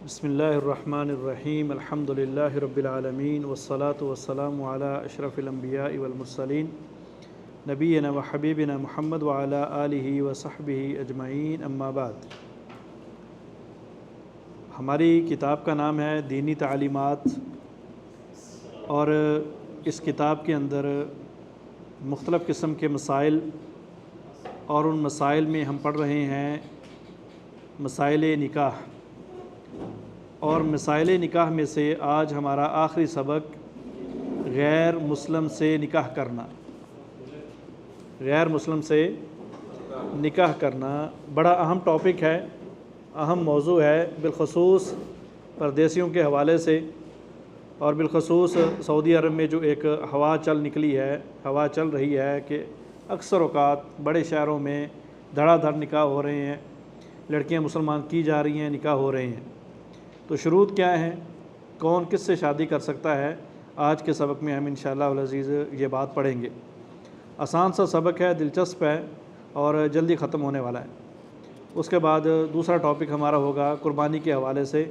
بسم اللہ الرحمن الرحیم الحمد للہ رب العالمین والصلاة والسلام علی اشرف الانبیاء والمرسلین نبینا و حبیبنا محمد وعلی آلہ وصحبہ اجمعین اما بعد۔ ہماری کتاب کا نام ہے دینی تعلیمات، اور اس کتاب کے اندر مختلف قسم کے مسائل، اور ان مسائل میں ہم پڑھ رہے ہیں مسائل نکاح، اور مسائل نکاح میں سے آج ہمارا آخری سبق غیر مسلم سے نکاح کرنا۔ غیر مسلم سے نکاح کرنا بڑا اہم ٹاپک ہے، اہم موضوع ہے، بالخصوص پردیسیوں کے حوالے سے، اور بالخصوص سعودی عرب میں جو ایک ہوا چل رہی ہے کہ اکثر اوقات بڑے شہروں میں دھڑا دھڑ نکاح ہو رہے ہیں، لڑکیاں مسلمان کی جا رہی ہیں، نکاح ہو رہے ہیں۔ تو شروط کیا ہیں، کون کس سے شادی کر سکتا ہے، آج کے سبق میں ہم انشاءاللہ العزیز یہ بات پڑھیں گے۔ آسان سا سبق ہے، دلچسپ ہے، اور جلدی ختم ہونے والا ہے۔ اس کے بعد دوسرا ٹاپک ہمارا ہوگا قربانی کے حوالے سے،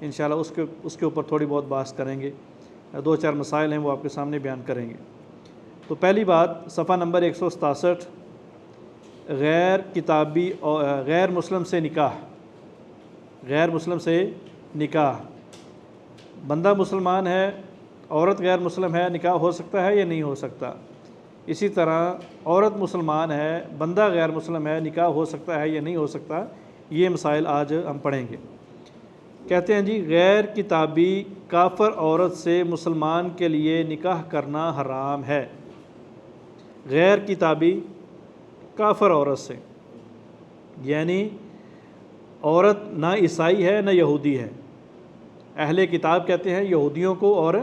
انشاءاللہ اس کے اوپر تھوڑی بہت بحث کریں گے، دو چار مسائل ہیں وہ آپ کے سامنے بیان کریں گے۔ تو پہلی بات، صفحہ نمبر 167، غیر کتابی اور غیر مسلم سے نکاح۔ غیر مسلم سے نکاح، بندہ مسلمان ہے، عورت غیر مسلم ہے، نکاح ہو سکتا ہے یا نہیں ہو سکتا؟ اسی طرح عورت مسلمان ہے، بندہ غیر مسلم ہے، نکاح ہو سکتا ہے یا نہیں ہو سکتا؟ یہ مسائل آج ہم پڑھیں گے۔ کہتے ہیں جی، غیر کتابی کافر عورت سے مسلمان کے لیے نکاح کرنا حرام ہے۔ غیر کتابی کافر عورت سے، یعنی عورت نہ عیسائی ہے نہ یہودی ہے۔ اہل کتاب کہتے ہیں یہودیوں کو اور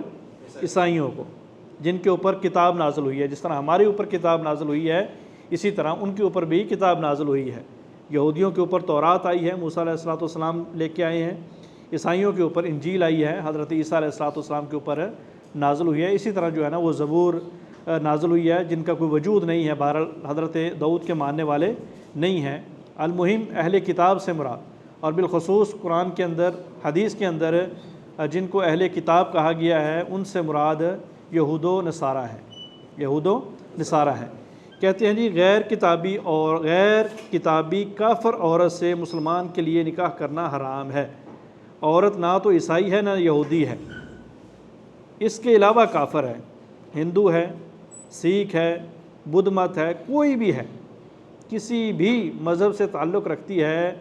عیسائیوں کو، جن کے اوپر کتاب نازل ہوئی ہے۔ جس طرح ہمارے اوپر کتاب نازل ہوئی ہے، اسی طرح ان کے اوپر بھی کتاب نازل ہوئی ہے۔ یہودیوں کے اوپر تورات آئی ہے، موسیٰ علیہ السلام لے کے آئے ہیں۔ عیسائیوں کے اوپر انجیل آئی ہے، حضرت عیسیٰ علیہ السلام کے اوپر نازل ہوئی ہے۔ اسی طرح جو ہے نا وہ زبور نازل ہوئی ہے، جن کا کوئی وجود نہیں ہے، بہرحال حضرت داؤد کے ماننے والے نہیں ہیں۔ المہم اہل کتاب سے مراد، اور بالخصوص قرآن کے اندر، حدیث کے اندر جن کو اہل کتاب کہا گیا ہے، ان سے مراد یہود و نصارہ ہے، یہود و نصارہ ہے۔ کہتے ہیں جی، غیر کتابی کافر عورت سے مسلمان کے لیے نکاح کرنا حرام ہے۔ عورت نہ تو عیسائی ہے نہ یہودی ہے، اس کے علاوہ کافر ہے، ہندو ہے، سکھ ہے، بدھ مت ہے، کوئی بھی ہے، کسی بھی مذہب سے تعلق رکھتی ہے،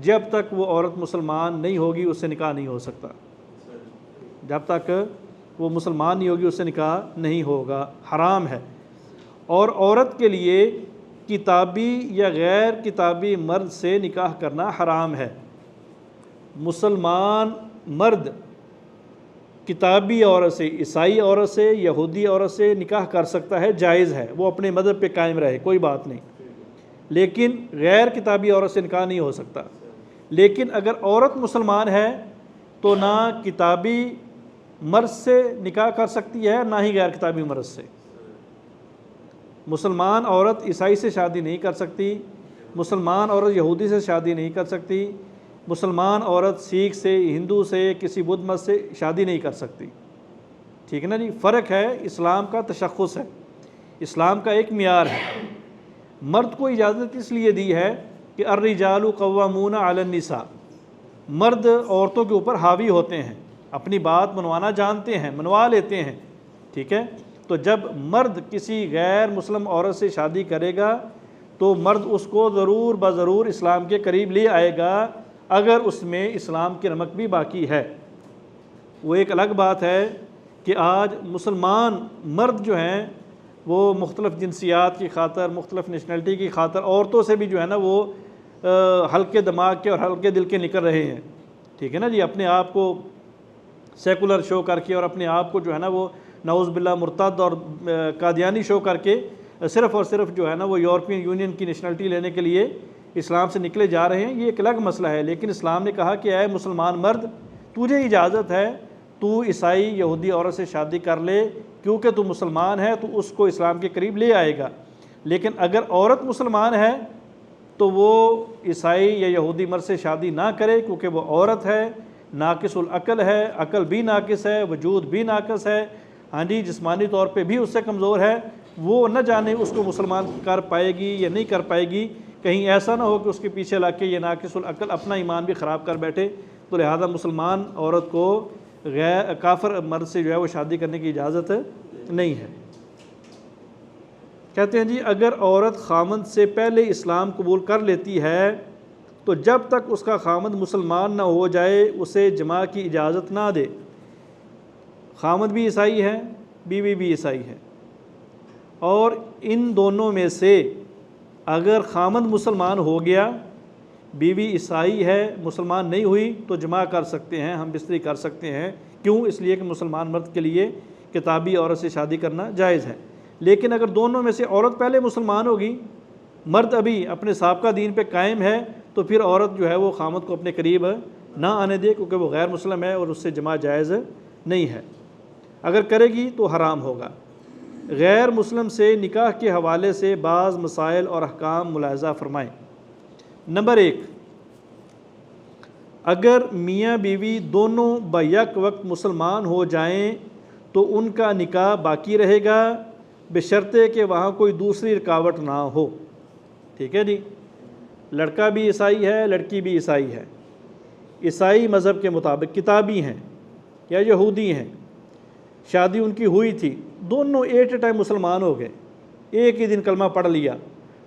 جب تک وہ عورت مسلمان نہیں ہوگی اس سے نکاح نہیں ہو سکتا۔ جب تک وہ مسلمان نہیں ہوگی اس سے نکاح نہیں ہوگا، حرام ہے۔ اور عورت کے لیے کتابی یا غیر کتابی مرد سے نکاح کرنا حرام ہے۔ مسلمان مرد کتابی عورت سے، عیسائی عورت سے، یہودی عورت سے نکاح کر سکتا ہے، جائز ہے، وہ اپنے مذہب پہ قائم رہے، کوئی بات نہیں، لیکن غیر کتابی عورت سے نکاح نہیں ہو سکتا۔ لیکن اگر عورت مسلمان ہے تو نہ کتابی مرد سے نکاح کر سکتی ہے، نہ ہی غیر کتابی مرد سے۔ مسلمان عورت عیسائی سے شادی نہیں کر سکتی، مسلمان عورت یہودی سے شادی نہیں کر سکتی، مسلمان عورت سکھ سے، ہندو سے، کسی بدھ مت سے شادی نہیں کر سکتی۔ ٹھیک ہے نا جی، فرق ہے، اسلام کا تشخص ہے، اسلام کا ایک معیار ہے۔ مرد کو اجازت اس لیے دی ہے کہ الرجال قوامون علی النساء، مرد عورتوں کے اوپر حاوی ہوتے ہیں، اپنی بات منوانا جانتے ہیں، منوا لیتے ہیں۔ ٹھیک ہے، تو جب مرد کسی غیر مسلم عورت سے شادی کرے گا تو مرد اس کو ضرور بضرور اسلام کے قریب لے آئے گا، اگر اس میں اسلام کی رمق بھی باقی ہے۔ وہ ایک الگ بات ہے کہ آج مسلمان مرد جو ہیں وہ مختلف جنسیات کی خاطر، مختلف نیشنلٹی کی خاطر عورتوں سے بھی جو ہے نا وہ ہلکے دماغ کے اور ہلکے دل کے نکل رہے ہیں۔ ٹھیک ہے نا جی، اپنے آپ کو سیکولر شو کر کے، اور اپنے آپ کو جو ہے نا وہ نعوذ باللہ مرتد اور قادیانی شو کر کے، صرف اور صرف جو ہے نا وہ یورپین یونین کی نیشنلٹی لینے کے لیے اسلام سے نکلے جا رہے ہیں۔ یہ ایک الگ مسئلہ ہے، لیکن اسلام نے کہا کہ اے مسلمان مرد، تجھے اجازت ہے تو عیسائی یہودی عورت سے شادی کر لے، کیونکہ تو مسلمان ہے تو اس کو اسلام کے قریب لے آئے گا۔ لیکن اگر عورت مسلمان ہے تو وہ عیسائی یا یہودی مرد سے شادی نہ کرے، کیونکہ وہ عورت ہے، ناقص العقل ہے، عقل بھی ناقص ہے، وجود بھی ناقص ہے، ہاں جی جسمانی طور پہ بھی اس سے کمزور ہے، وہ نہ جانے اس کو مسلمان کر پائے گی یا نہیں کر پائے گی، کہیں ایسا نہ ہو کہ اس کے پیچھے لگ کے یہ ناقص العقل اپنا ایمان بھی خراب کر بیٹھے، تو لہذا مسلمان عورت کو غیر کافر مرد سے جو ہے وہ شادی کرنے کی اجازت نہیں ہے۔ کہتے ہیں جی اگر عورت خامند سے پہلے اسلام قبول کر لیتی ہے تو جب تک اس کا خامند مسلمان نہ ہو جائے اسے جماع کی اجازت نہ دے۔ خامند بھی عیسائی ہے، بیوی بھی عیسائی ہے، اور ان دونوں میں سے اگر خامند مسلمان ہو گیا، بیوی عیسائی ہے، مسلمان نہیں ہوئی، تو جماع کر سکتے ہیں، ہم بستری کر سکتے ہیں۔ کیوں؟ اس لیے کہ مسلمان مرد کے لیے کتابی عورت سے شادی کرنا جائز ہے۔ لیکن اگر دونوں میں سے عورت پہلے مسلمان ہوگی، مرد ابھی اپنے سابقہ دین پہ قائم ہے، تو پھر عورت جو ہے وہ خامد کو اپنے قریب نہ آنے دے، کیونکہ وہ غیر مسلم ہے اور اس سے جماع جائز نہیں ہے۔ اگر کرے گی تو حرام ہوگا۔ غیر مسلم سے نکاح کے حوالے سے بعض مسائل اور احکام ملاحظہ فرمائیں۔ نمبر 1، اگر میاں بیوی دونوں بیک وقت مسلمان ہو جائیں تو ان کا نکاح باقی رہے گا، بشرطے کہ وہاں کوئی دوسری رکاوٹ نہ ہو۔ ٹھیک ہے جی، لڑکا بھی عیسائی ہے، لڑکی بھی عیسائی ہے، عیسائی مذہب کے مطابق کتابی ہیں یا یہودی ہیں، شادی ان کی ہوئی تھی، دونوں ایٹ اے ٹائم مسلمان ہو گئے، ایک ہی دن کلمہ پڑھ لیا،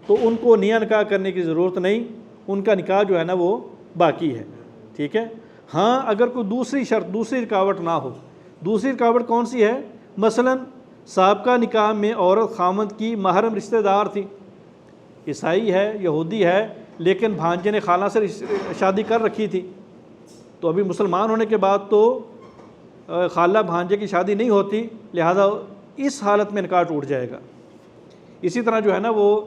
تو ان کو نیا نکاح کرنے کی ضرورت نہیں، ان کا نکاح جو ہے نا وہ باقی ہے۔ ٹھیک ہے، ہاں اگر کوئی دوسری شرط، دوسری رکاوٹ نہ ہو۔ دوسری رکاوٹ کون سی ہے؟ مثلا سابقہ نکاح میں عورت خامند کی محرم رشتہ دار تھی، عیسائی ہے، یہودی ہے، لیکن بھانجے نے خالہ سے شادی کر رکھی تھی، تو ابھی مسلمان ہونے کے بعد تو خالہ بھانجے کی شادی نہیں ہوتی، لہذا اس حالت میں نکاح ٹوٹ جائے گا۔ اسی طرح جو ہے نا وہ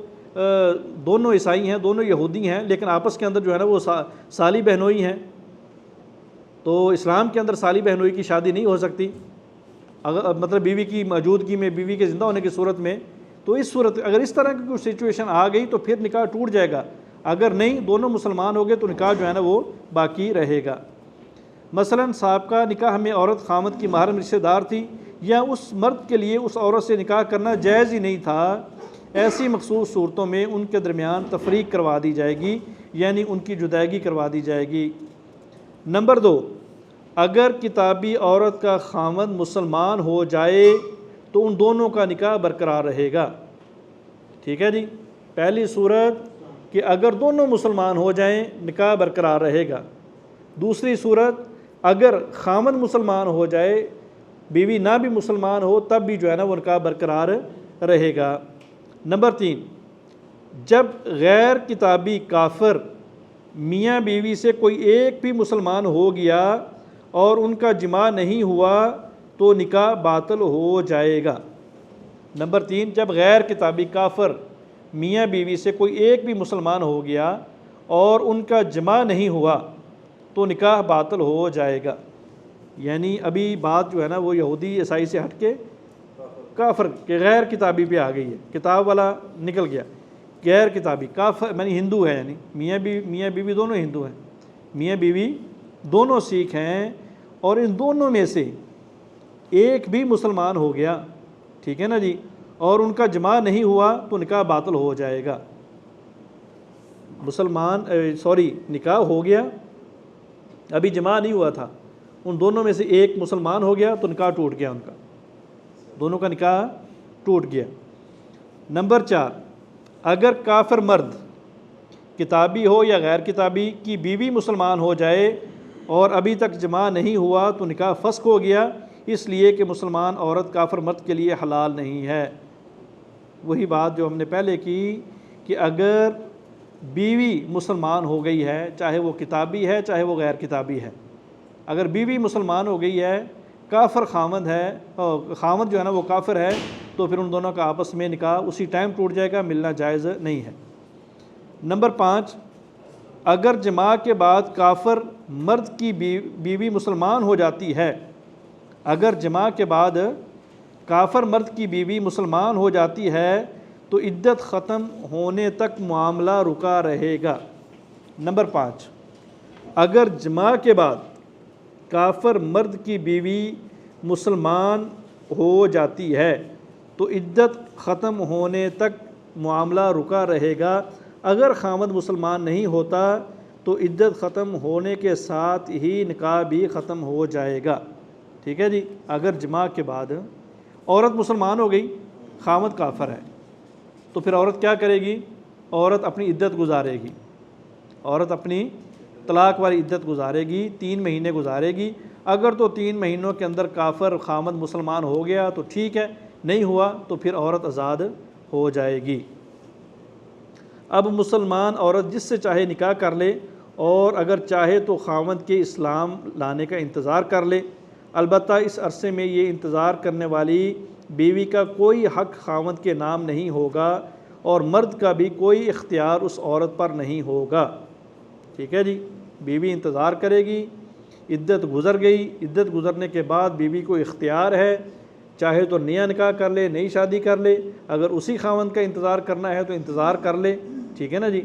دونوں عیسائی ہیں، دونوں یہودی ہیں، لیکن آپس کے اندر جو ہے نا وہ سالی بہنوئی ہیں، تو اسلام کے اندر سالی بہنوئی کی شادی نہیں ہو سکتی، اگر مطلب بیوی کی موجودگی میں، بیوی کے زندہ ہونے کی صورت میں، تو اس صورت اگر اس طرح کی کوئی سچویشن آ گئی تو پھر نکاح ٹوٹ جائے گا۔ اگر نہیں، دونوں مسلمان ہو گئے تو نکاح جو ہے نا وہ باقی رہے گا۔ مثلا سابقہ نکاح میں عورت خامد کی محرم رشتہ دار تھی، یا اس مرد کے لیے اس عورت سے نکاح کرنا جائز ہی نہیں تھا، ایسی مخصوص صورتوں میں ان کے درمیان تفریق کروا دی جائے گی، یعنی ان کی جدائیگی کروا دی جائے گی۔ نمبر 2، اگر کتابی عورت کا خامد مسلمان ہو جائے تو ان دونوں کا نکاح برقرار رہے گا۔ ٹھیک ہے جی، پہلی صورت کہ اگر دونوں مسلمان ہو جائیں نکاح برقرار رہے گا۔ دوسری صورت اگر خامد مسلمان ہو جائے، بیوی نہ بھی مسلمان ہو، تب بھی جو ہے نا وہ نکاح برقرار رہے گا۔ نمبر 3، جب غیر کتابی کافر میاں بیوی سے کوئی ایک بھی مسلمان ہو گیا اور ان کا جماع نہیں ہوا تو نکاح باطل ہو جائے گا۔ نمبر 3، جب غیر کتابی کافر میاں بیوی سے کوئی ایک بھی مسلمان ہو گیا اور ان کا جماع نہیں ہوا تو نکاح باطل ہو جائے گا۔ یعنی ابھی بات جو ہے نا وہ یہودی عیسائی سے ہٹ کے کافر کے غیر کتابی پہ آ گئی ہے، کتاب والا نکل گیا، غیر کتابی کافر یعنی ہندو ہے، یعنی میاں بیوی دونوں ہندو ہیں، میاں بیوی دونوں سکھ ہیں، اور ان دونوں میں سے ایک بھی مسلمان ہو گیا، ٹھیک ہے نا جی، اور ان کا جماع نہیں ہوا تو نکاح باطل ہو جائے گا۔ نکاح ہو گیا، ابھی جماع نہیں ہوا تھا، ان دونوں میں سے ایک مسلمان ہو گیا تو نکاح ٹوٹ گیا، ان کا دونوں کا نکاح ٹوٹ گیا۔ نمبر 4، اگر کافر مرد کتابی ہو یا غیر کتابی کی بیوی مسلمان ہو جائے اور ابھی تک جماع نہیں ہوا تو نکاح فسخ ہو گیا، اس لیے کہ مسلمان عورت کافر مرد کے لیے حلال نہیں ہے۔ وہی بات جو ہم نے پہلے کی کہ اگر بیوی مسلمان ہو گئی ہے، چاہے وہ کتابی ہے چاہے وہ غیر کتابی ہے، اگر بیوی مسلمان ہو گئی ہے، کافر خامد ہے، خامد جو ہے نا وہ کافر ہے، تو پھر ان دونوں کا آپس میں نکاح اسی ٹائم ٹوٹ جائے گا، ملنا جائز نہیں ہے۔ نمبر 5، اگر جماع کے بعد کافر مرد کی بیوی مسلمان ہو جاتی ہے، اگر جماع کے بعد کافر مرد کی بیوی مسلمان ہو جاتی ہے تو عدت ختم ہونے تک معاملہ رکا رہے گا۔ نمبر 5، اگر جماع کے بعد کافر مرد کی بیوی مسلمان ہو جاتی ہے تو عدت ختم ہونے تک معاملہ رکا رہے گا۔ اگر خامد مسلمان نہیں ہوتا تو عدت ختم ہونے کے ساتھ ہی نکاح بھی ختم ہو جائے گا۔ ٹھیک ہے جی، اگر جماع کے بعد عورت مسلمان ہو گئی، خامد کافر ہے، تو پھر عورت کیا کرے گی؟ عورت اپنی عدت گزارے گی، عورت اپنی طلاق والی عدت گزارے گی، 3 مہینے گزارے گی۔ اگر تو 3 مہینوں کے اندر کافر خامد مسلمان ہو گیا تو ٹھیک ہے، نہیں ہوا تو پھر عورت آزاد ہو جائے گی۔ اب مسلمان عورت جس سے چاہے نکاح کر لے اور اگر چاہے تو خامد کے اسلام لانے کا انتظار کر لے، البتہ اس عرصے میں یہ انتظار کرنے والی بیوی کا کوئی حق خامد کے نام نہیں ہوگا اور مرد کا بھی کوئی اختیار اس عورت پر نہیں ہوگا۔ ٹھیک ہے جی، بیوی انتظار کرے گی، عدت گزر گئی، عدت گزرنے کے بعد بیوی کو اختیار ہے، چاہے تو نیا نکاح کر لے، نئی شادی کر لے، اگر اسی خامد کا انتظار کرنا ہے تو انتظار کر لے۔ ٹھیک ہے نا جی،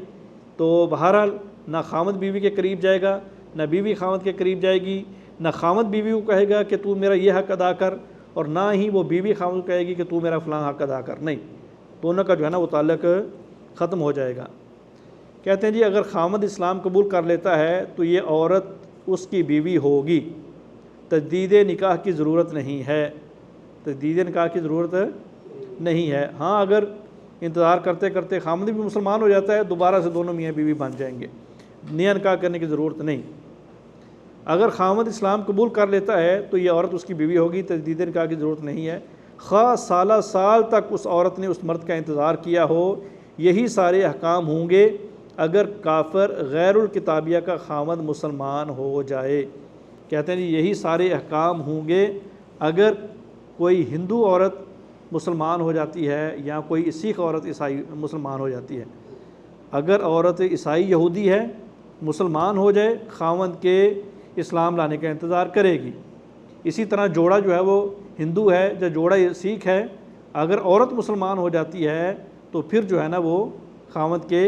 تو بہرحال نہ خامد بیوی کے قریب جائے گا، نہ بیوی خامد کے قریب جائے گی، نہ خامد بیوی کو کہے گا کہ تو میرا یہ حق ادا کر، اور نہ ہی وہ بیوی خامد کو کہے گی کہ تو میرا فلاں حق ادا کر، نہیں، دونوں کا جو ہے نا وہ تعلق ختم ہو جائے گا۔ کہتے ہیں جی اگر خامد اسلام قبول کر لیتا ہے تو یہ عورت اس کی بیوی ہوگی، تجدید نکاح کی ضرورت نہیں ہے، تجدید نکاح کی ضرورت نہیں ہے۔ ہاں اگر انتظار کرتے کرتے خامد بھی مسلمان ہو جاتا ہے، دوبارہ سے دونوں میاں بیوی بن جائیں گے، نیا نکاح کرنے کی ضرورت نہیں۔ اگر خامد اسلام قبول کر لیتا ہے تو یہ عورت اس کی بیوی ہوگی، تجدید نکاح کی ضرورت نہیں ہے، خواہ سالہ سال تک اس عورت نے اس مرد کا انتظار کیا ہو۔ یہی سارے احکام ہوں گے اگر کافر غیر الکتابیہ کا خامد مسلمان ہو جائے۔ کہتے ہیں جی یہی سارے احکام ہوں گے اگر کوئی ہندو عورت مسلمان ہو جاتی ہے یا کوئی سکھ عورت عیسائی مسلمان ہو جاتی ہے۔ اگر عورت عیسائی یہودی ہے، مسلمان ہو جائے، خاوند کے اسلام لانے کا انتظار کرے گی۔ اسی طرح جوڑا جو ہے وہ ہندو ہے یا جوڑا سکھ ہے، اگر عورت مسلمان ہو جاتی ہے تو پھر جو ہے نا وہ خاوند کے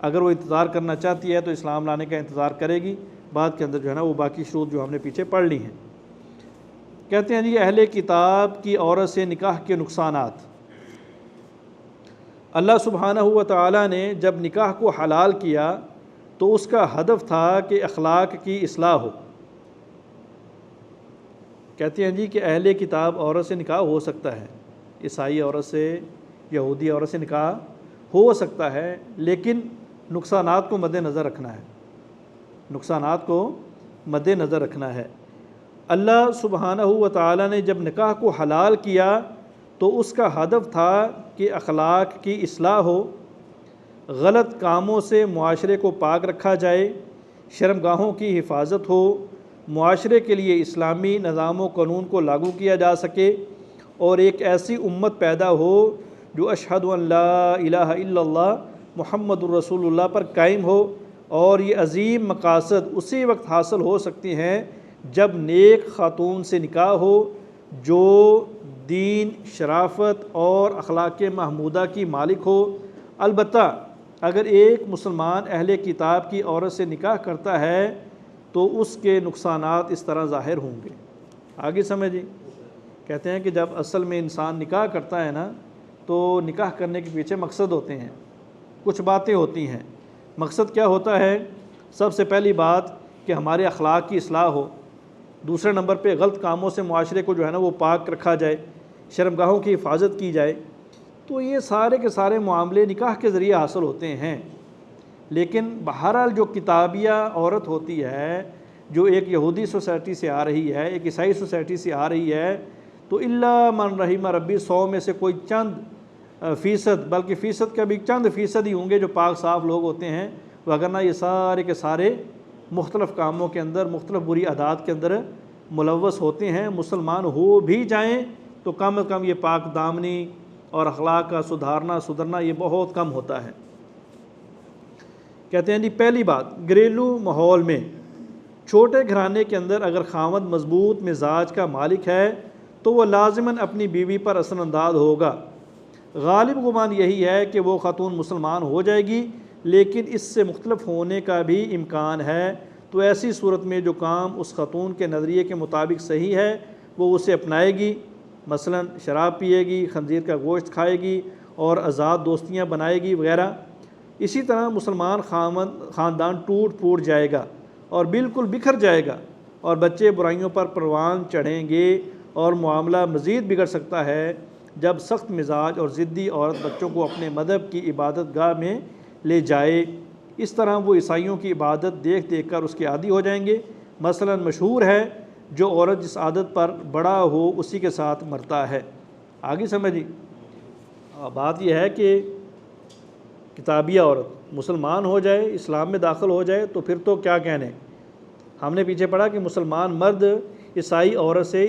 اگر وہ انتظار کرنا چاہتی ہے تو اسلام لانے کا انتظار کرے گی، بعد کے اندر جو ہے نا وہ باقی شروط جو ہم نے پیچھے پڑھ لی ہیں۔ کہتے ہیں جی اہل کتاب کی عورت سے نکاح کے نقصانات۔ اللہ سبحانہ و تعالیٰ نے جب نکاح کو حلال کیا تو اس کا ہدف تھا کہ اخلاق کی اصلاح ہو۔ کہتے ہیں جی کہ اہل کتاب عورت سے نکاح ہو سکتا ہے، عیسائی عورت سے، یہودی عورت سے نکاح ہو سکتا ہے، لیکن نقصانات کو مد نظر رکھنا ہے، نقصانات کو مد نظر رکھنا ہے۔ اللہ سبحانہ و تعالیٰ نے جب نکاح کو حلال کیا تو اس کا ہدف تھا کہ اخلاق کی اصلاح ہو، غلط کاموں سے معاشرے کو پاک رکھا جائے، شرمگاہوں کی حفاظت ہو، معاشرے کے لیے اسلامی نظام و قانون کو لاگو کیا جا سکے اور ایک ایسی امت پیدا ہو جو اشہد ان لا الہ الا اللہ محمد الرسول اللہ پر قائم ہو۔ اور یہ عظیم مقاصد اسی وقت حاصل ہو سکتی ہیں جب نیک خاتون سے نکاح ہو جو دین، شرافت اور اخلاق محمودہ کی مالک ہو۔ البتہ اگر ایک مسلمان اہل کتاب کی عورت سے نکاح کرتا ہے تو اس کے نقصانات اس طرح ظاہر ہوں گے۔ آگے سمجھیں، کہتے ہیں کہ جب اصل میں انسان نکاح کرتا ہے نا تو نکاح کرنے کے پیچھے مقصد ہوتے ہیں، کچھ باتیں ہوتی ہیں۔ مقصد کیا ہوتا ہے؟ سب سے پہلی بات کہ ہمارے اخلاق کی اصلاح ہو، دوسرے نمبر پہ غلط کاموں سے معاشرے کو جو ہے نا وہ پاک رکھا جائے، شرمگاہوں کی حفاظت کی جائے۔ تو یہ سارے کے سارے معاملے نکاح کے ذریعے حاصل ہوتے ہیں۔ لیکن بہرحال جو کتابیہ عورت ہوتی ہے، جو ایک یہودی سوسائٹی سے آ رہی ہے، ایک عیسائی سوسائٹی سے آ رہی ہے، تو الا من رحم ربی 100 میں سے کوئی چند فیصد، بلکہ فیصد کا بھی چند فیصد ہی ہوں گے جو پاک صاف لوگ ہوتے ہیں، وگرنہ یہ سارے کے سارے مختلف کاموں کے اندر، مختلف بری عادات کے اندر ملوث ہوتے ہیں۔ مسلمان ہو بھی جائیں تو کم از کم یہ پاک دامنی اور اخلاق کا سدھرنا یہ بہت کم ہوتا ہے۔ کہتے ہیں جی پہلی بات، گھریلو ماحول میں چھوٹے گھرانے کے اندر اگر خاوند مضبوط مزاج کا مالک ہے تو وہ لازماً اپنی بیوی پر اثر انداز ہوگا۔ غالب گمان یہی ہے کہ وہ خاتون مسلمان ہو جائے گی، لیکن اس سے مختلف ہونے کا بھی امکان ہے۔ تو ایسی صورت میں جو کام اس خاتون کے نظریے کے مطابق صحیح ہے وہ اسے اپنائے گی، مثلا شراب پیے گی، خنزیر کا گوشت کھائے گی اور آزاد دوستیاں بنائے گی وغیرہ۔ اسی طرح مسلمان خاندان ٹوٹ پھوٹ جائے گا اور بالکل بکھر جائے گا، اور بچے برائیوں پر پروان چڑھیں گے، اور معاملہ مزید بگڑ سکتا ہے جب سخت مزاج اور ضدی عورت بچوں کو اپنے مذہب کی عبادت گاہ میں لے جائے۔ اس طرح وہ عیسائیوں کی عبادت دیکھ دیکھ کر اس کے عادی ہو جائیں گے۔ مثلا مشہور ہے جو عورت جس عادت پر بڑا ہو اسی کے ساتھ مرتا ہے۔ آگے سمجھی؟ بات یہ ہے کہ کتابیہ عورت مسلمان ہو جائے، اسلام میں داخل ہو جائے تو پھر تو کیا کہنے۔ ہم نے پیچھے پڑھا کہ مسلمان مرد عیسائی عورت سے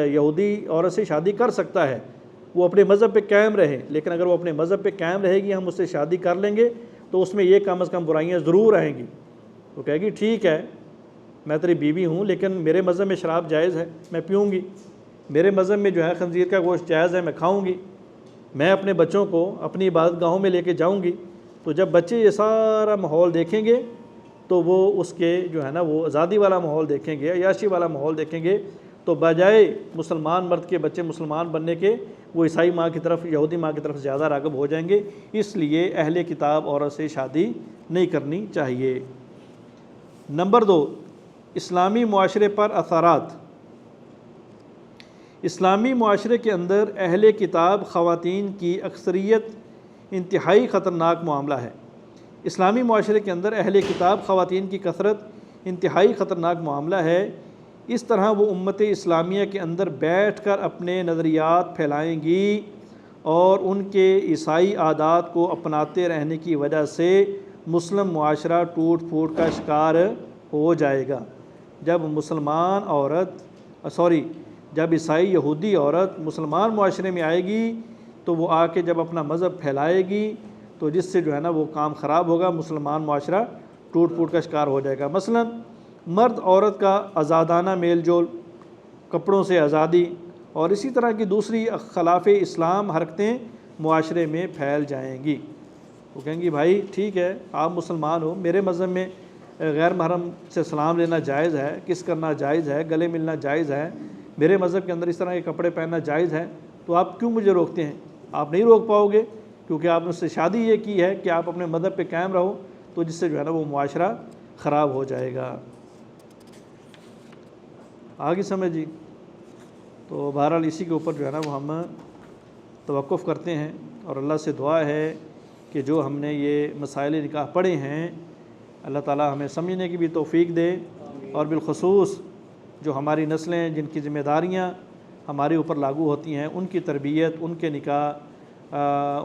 یہودی عورت سے شادی کر سکتا ہے، وہ اپنے مذہب پہ قائم رہے، لیکن اگر وہ اپنے مذہب پہ قائم رہے گی ہم اس سے شادی کر لیں گے تو اس میں یہ کم از کم برائیاں ضرور رہیں گی۔ وہ کہے گی ٹھیک ہے میں تیری بیوی ہوں لیکن میرے مذہب میں شراب جائز ہے، میں پیوں گی، میرے مذہب میں جو ہے خنزیر کا گوشت جائز ہے، میں کھاؤں گی، میں اپنے بچوں کو اپنی عبادت گاہوں میں لے کے جاؤں گی۔ تو جب بچے یہ سارا ماحول دیکھیں گے تو وہ اس کے جو ہے نا وہ آزادی والا ماحول دیکھیں گے، عیاشی والا ماحول دیکھیں گے، تو بجائے مسلمان مرد کے بچے مسلمان بننے کے وہ عیسائی ماں کی طرف، یہودی ماں کی طرف زیادہ راغب ہو جائیں گے۔ اس لیے اہل کتاب عورت سے شادی نہیں کرنی چاہیے۔ نمبر 2، اسلامی معاشرے پر اثرات۔ اسلامی معاشرے کے اندر اہل کتاب خواتین کی اکثریت انتہائی خطرناک معاملہ ہے۔ اسلامی معاشرے کے اندر اہل کتاب خواتین کی کثرت انتہائی خطرناک معاملہ ہے۔ اس طرح وہ امت اسلامیہ کے اندر بیٹھ کر اپنے نظریات پھیلائیں گی اور ان کے عیسائی عادات کو اپناتے رہنے کی وجہ سے مسلم معاشرہ ٹوٹ پھوٹ کا شکار ہو جائے گا۔ جب عیسائی یہودی عورت مسلمان معاشرے میں آئے گی تو وہ آ کے جب اپنا مذہب پھیلائے گی تو جس سے جو ہے نا وہ کام خراب ہوگا، مسلمان معاشرہ ٹوٹ پھوٹ کا شکار ہو جائے گا۔ مثلا مرد عورت کا آزادانہ میل جول، کپڑوں سے آزادی اور اسی طرح کی دوسری خلاف اسلام حرکتیں معاشرے میں پھیل جائیں گی۔ وہ کہیں گی بھائی ٹھیک ہے آپ مسلمان ہو، میرے مذہب میں غیر محرم سے سلام لینا جائز ہے، کس کرنا جائز ہے، گلے ملنا جائز ہے، میرے مذہب کے اندر اس طرح کے کپڑے پہننا جائز ہے، تو آپ کیوں مجھے روکتے ہیں؟ آپ نہیں روک پاؤ گے کیونکہ آپ نے اس سے شادی یہ کی ہے کہ آپ اپنے مذہب پہ قائم رہو، تو جس سے جو ہے نا وہ معاشرہ خراب ہو جائے گا۔ آگے سمجھی؟ تو بہرحال اسی کے اوپر جو ہے نا وہ ہم توقف کرتے ہیں، اور اللہ سے دعا ہے کہ جو ہم نے یہ مسائل نکاح پڑھے ہیں اللہ تعالی ہمیں سمجھنے کی بھی توفیق دے، اور بالخصوص جو ہماری نسلیں جن کی ذمہ داریاں ہمارے اوپر لاگو ہوتی ہیں ان کی تربیت، ان کے نکاح،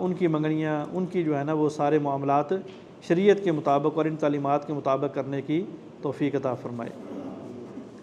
ان کی منگنیاں، ان کی جو ہے نا وہ سارے معاملات شریعت کے مطابق اور ان تعلیمات کے مطابق کرنے کی توفیق عطا فرمائے۔